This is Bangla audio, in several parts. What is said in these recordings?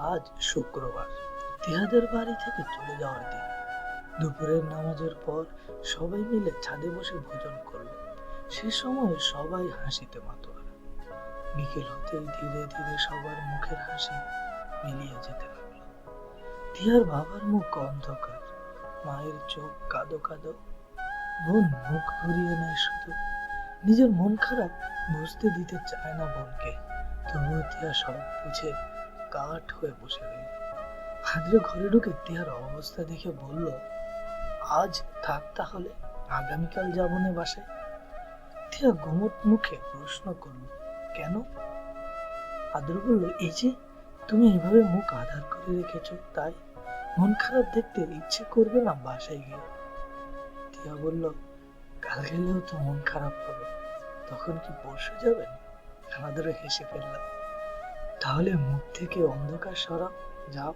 আজ শুক্রবার, টিহাদের বাড়ি থেকে চলে যাওয়ার দিন। দুপুরের নামাজের পর সবাই মিলে ছাদে বসে ভোজন করল। সে সময় সবাই হাসিতে মাতোয়ারা। বিকেল হতেই ধীরে ধীরে সবার মুখের হাসি মিলিয়ে যেতে লাগলো। টিহার বাবার মুখ অন্ধকার, মায়ের চোখ কাঁদো কাঁদো। বোন মুখ ঘুরিয়ে নেয় শুধু, নিজের মন খারাপ বুঝতে দিতে চায় না বোনকে। তবুও টিয়া সব বুঝে কাঠ হয়ে বসে রইল। আদ্র ঘরে ঢুকে টিয়ার অবস্থা দেখে বলল, আজ থাক তাহলে, আগামীকাল যাবো না বাসায়। টিয়া গোমট মুখে প্রশ্ন করল, কেন? আদ্র বলল, এই যে তুমি এভাবে মুখ আধার করে রেখেছ, তাই মন খারাপ দেখতে ইচ্ছে করবে না বাসায় গিয়ে। টিয়া বলল, কাল গেলেও তো মন খারাপ হবে, তখন কি পরশু যাবেন? আদ্র হেসে ফেললাম, তাহলে মুখ থেকে অন্ধকার সরাও, যাও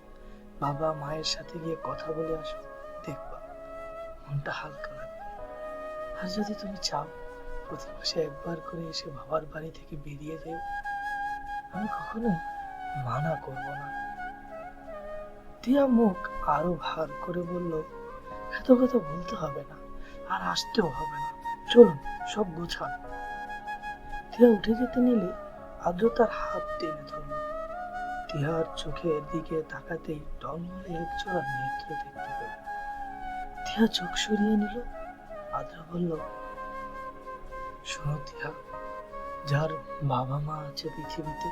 বাবা মায়ের সাথে গিয়ে কথা বলে আসো, দেখবা মনটা হালকা লাগবে। আর যদি তুমি চাও প্রতি মাসে একবার করে এসে বাবার বাড়ি থেকে বেরিয়ে যেও, আমি কখনো মানা করব না। টিয়া মুখ আরো ভার করে বলল, এত কথা বলতে হবে না, আর আসতেও হবে না, চলুন সব গোছান। টিয়া উঠে যেতে নিলে আদ্র তার হাত টেনে ধরল। টিয়ার চোখের দিকে তাকাতেই টলমলে এক জোড়া নেত্র দেখতে পেল। টিয়া চোখ সরিয়ে নিল। আদ্র বলল, শোনো টিয়া, যার বাবা মা আছে পৃথিবীতে,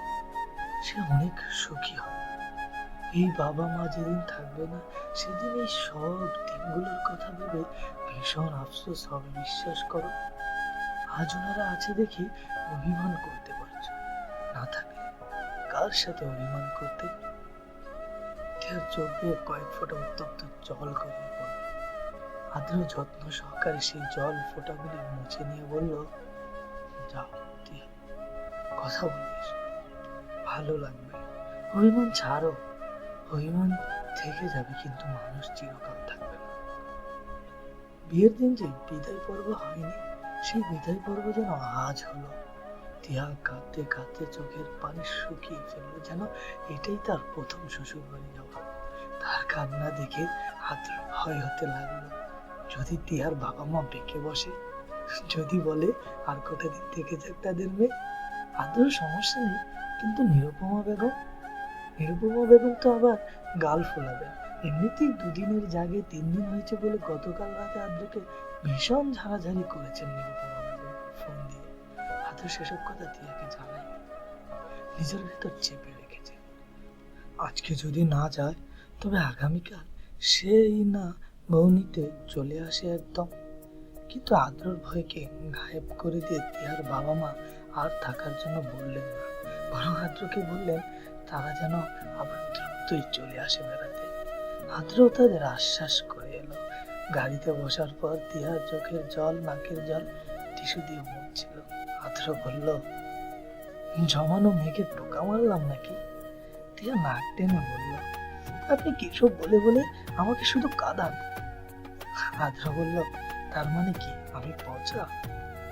সে অনেক সুখী হবে। এই বাবা মা যেদিন থাকবে না, সেদিন এই সব দিনগুলোর কথা ভেবে ভীষণ আফসোস হবে, বিশ্বাস করো। আজ ওনারা আছে দেখি অভিমান করতে পারছো, না থাকলে কার সাথে অভিমান করতে? টিয়ার চোখ দিয়ে কয়েক ফোঁটা উত্তপ্ত জল গড়িয়ে পড়ল। আদ্র যত্ন সহকারে সেই জল ফোঁটাগুলি মুছে নিয়ে বলল, যাও টিয়া, কথা বলে এসো, ভালো লাগবে। অভিমান ছাড়ো, অভিমান থেকে যাবে কিন্তু মানুষ চিরকাল থাকবে না। বিয়ের দিন যে বিদায় পর্ব হয়নি, সেই বিদায় পর্ব যেন আজ হলো। টিয়া কাঁদতে কাঁদতে চোখের পানি শুকিয়ে ফেললো, যেন এটাই তার প্রথম শ্বশুর বাড়ি যাওয়া। তার কান্না দেখে আদ্র ভয় হতে লাগলো, যদি টিয়ার বাবা মা বেঁকে বসে, যদি বলে আর কটা দিন থেকে যাক তাদের মেয়ে। আদ্র সমস্যা নেই, কিন্তু নিরুপমা বেগম তো আবার গাল ফোলাবেন। এমনিতেই দুদিনের জাগে 3 দিন হয়েছে বলে গতকাল রাতে আদ্রকে ভীষণ ঝাড়াঝাড়ি করেছেন নিরুপমা বেগম ফোন দিয়ে। আদ্র সেসব কথা টিয়াকে জানায়, নিজের ভেতর চেপে রেখেছে। আজকে যদি না যায়, তবে আগামীকাল সেই না বউ নিতে চলে আসে একদম। কিন্তু আদ্রর ভয়কে গায়েব করে দিয়ে টিয়ার বাবা মা আর থাকার জন্য বললেন না, বরং আদ্রকে বললেন তারা যেন আবার দ্রুতই চলে আসে বেড়াতে। আদ্র তাদের আশ্বাস করে এলো। গাড়িতে বসার পর টিয়ার চোখের জল, নাকের জল টিস্যু দিয়ে মুছছিল। আদ্র বলল, জমানো মেঘে টোকা মারলাম নাকি? টিয়া নাক টেনে বলল, আপনি কিসব বলে বলে আমাকে শুধু কাঁদান। আদ্র বলল, তার মানে কি আমি পচা?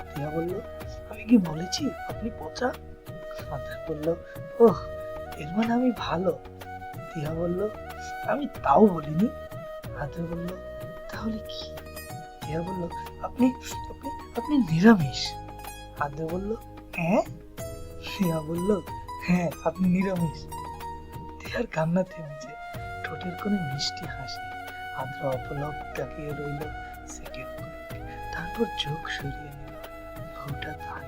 টিয়া বলল, আমি কি বলেছি আপনি পচা? আদ্র বলল, ওহ, এর মানে আমি ভালো। টিয়া বলল, আমি তাও বলিনি। আদ্র বলল, তাহলে কি? টিয়া বলল, আপনি আপনি আপনি নিরামিষ। আদ্র বলল, হ্যাঁ? টিয়া বলল, হ্যাঁ, আপনি নিরামিষ। টিয়ার কান্না থেমেছে, ঠোঁটের কোণে মিষ্টি হাসি। আদ্র অপলক তাকিয়ে রইল সেকেন্ড করে, তারপর চোখ সরিয়ে নিল। বউটা তাই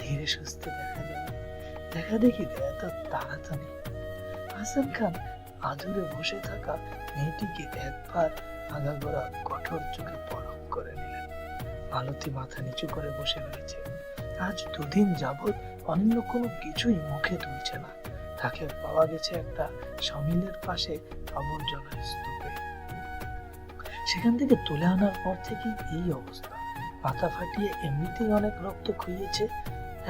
ধীরে সুস্থে দেখা যায়, দেখা দেখি এত তাড়া তো নেই। হাসান খান আদুরে বসে থাকা মেয়েটিকে একবার আগাগোড়া কঠোর চোখে পরখ করে নিলেন। মালতী মাথা নিচু করে বসে রয়েছে। আজ 2 দিন যাবৎ অন্য কোনো কিছুই মুখে তুলছে না। তাকে পাওয়া গেছে একটা সমিলের পাশে আবর্জনার স্তূপে। সেখান থেকে তুলে আনার পর থেকে এই অবস্থা। মাথা ফাটিয়ে এমনিতেই অনেক রক্ত খুইয়েছে,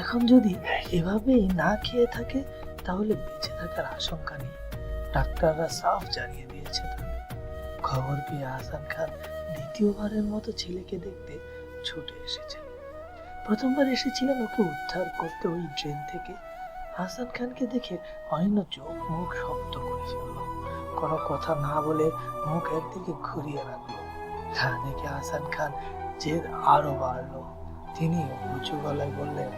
এখন যদি এভাবেই না খেয়ে থাকে তাহলে বেঁচে থাকার আশঙ্কা নেই। ডাক্তাররা সাফ জানিয়ে দিয়েছে। খবর পেয়ে হাসান খান দ্বিতীয়বারের মতো ছেলেকে দেখতে ছুটে এসেছে। প্রথমবার এসেছিলেন ওকে উদ্ধার করতে ওই ট্রেন থেকে, হাসান খানকে দেখে অনিন্দ চোখ মুখ শক্ত করে ফেলল, কোনো কথা না বলে মুখ একদিকে ঘুরিয়ে রাখলো। তা দেখে হাসান খান জেদ আরো বাড়লো। তিনি উঁচু গলায় বললেন,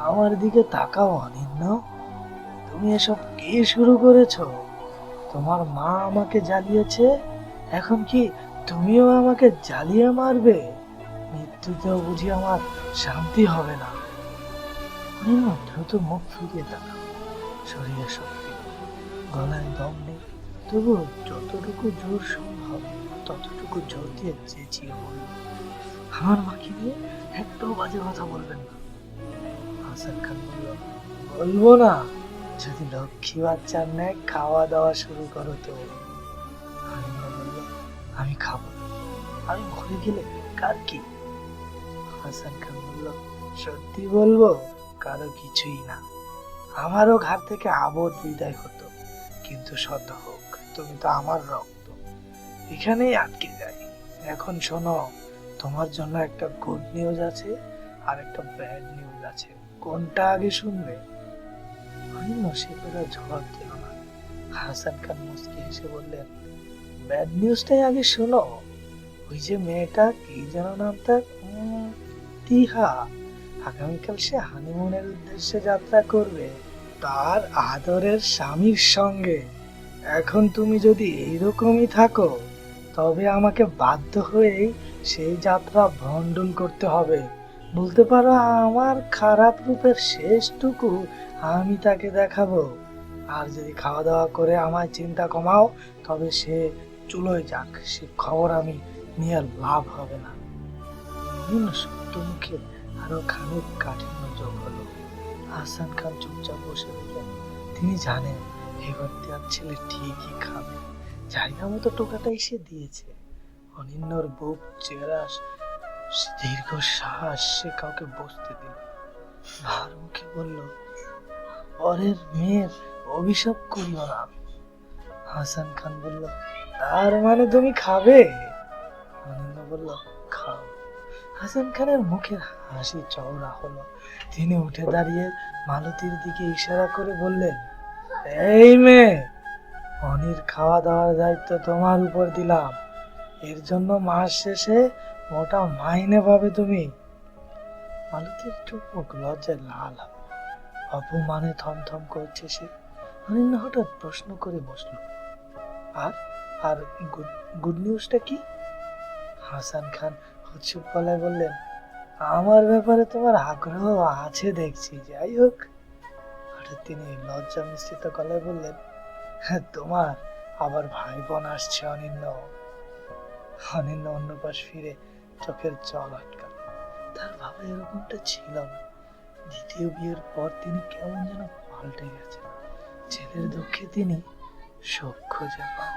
আমার দিকে তাকাও অনিন্দ, তুমি এসব কি শুরু করেছো? তোমার মা আমাকে জ্বালিয়েছে, এখন কি তুমিও আমাকে জ্বালিয়ে মারবে? মৃত্যুতেও বুঝি আমার শান্তি হবে না? অনিন্দ দ্রুত মুখ ফিরিয়ে তাকাল। শরীরে শক্তি, গলায় দম নেই, তবু যতটুকু জোর সম্ভব ততটুকু জোর দিয়ে চেঁচিয়ে বলল, আমার মাকে নিয়ে একটাও বাজে কথা বলবেন না। হাসান খান বলল, বলবো না যদি লক্ষ্মী বাচ্চার ন্যায় খাওয়া দাওয়া শুরু করো তো। অনিন্দ বলল, আমি খাবো না, আমি মরে গেলে কার কি? হাসান খান বলল, সত্যি বলবো, কারো কিছুই না, আমারও ঘর থেকে আবদ বিদায় হতো, কিন্তু সত্য হোক, তুমি তো আমার রক্ত, এখানেই আটকে যাই। এখন শোনো, তোমার জন্য একটা গুড নিউজ আছে আর একটা ব্যাড নিউজ আছে, কোনটা আগে শুনবে? অনিন্দ সে কথা জবাব দিল না। হাসান খান মুচকি হেসে বললেন, ব্যাড নিউজটাই আগে শোনো। ওই যে মেয়েটা, কি যেন নাম তার, তিহা, আগামীকাল সে হানিমুনের উদ্দেশ্যে যাত্রা করবে তার আদরের স্বামীর সঙ্গে। এখন তুমি যদি এইরকমই থাকো তবে আমাকে বাধ্য হয়েই সেই যাত্রা ভণ্ডুল করতে হবে। বলতে পারো আমার খারাপ রূপের শেষটুকু আমি তাকে দেখাবো। আর যদি খাওয়া দাওয়া করে আমার চিন্তা কমাও তবে সে চুলোয় যাক, সে খবর আমি নিয়ে লাভ হবে না। সত্য মুখে আরো খানিক কাঠিন্য যোগ হলো। হাসান খান চুপচাপ বসে রইলেন। তিনি জানেন এবার তার ছেলে ঠিকই খাবে, জায়গা মতো টোকাটাই সে দিয়েছে। অনিন্যর বুক চেরা দীর্ঘ শ্বাস সে কাউকে বসতে দিল, আর মুখে বলল, পরের মেয়ের অভিশাপ করিও না। হাসান খান বলল, তার মানে তুমি খাবে? অনিন্দ বলল, খাও। হাসান খানের মুখের হাসি চওড়া হলো। তিনি উঠে দাঁড়িয়ে মালতীর দিকে ইশারা করে বললেন, এই মেয়ে, অনির খাওয়া দাওয়ার দায়িত্ব তোমার উপর দিলাম, এর জন্য মাস শেষে মোটা মাইনে পাবে তুমি। মালতীর চোখ মুখ লজ্জায় লাল, অপমানে থমথম করছে সে। অনিন্দ হঠাৎ প্রশ্ন করে বসলো, আর আর গুড নিউজটা কি? হাসান খান উৎসুক গলায় বললেন, আমার ব্যাপারে তোমার আগ্রহ আছে দেখছি, যাই হোক। হঠাৎ তিনি লজ্জা মিশ্রিত গলায় বললেন, তোমার আবার ভাই বোন আসছে অনিন্দ। অনিন্দ অন্য পাশ ফিরে চোখের জল আটকাল। তার ভাবা এরকমটা ছিল না। দ্বিতীয় বিয়ের পর তিনি কেমন যেন পাল্টে গেছেন। ছেলের দুঃখে তিনি সুখ খুঁজে পান।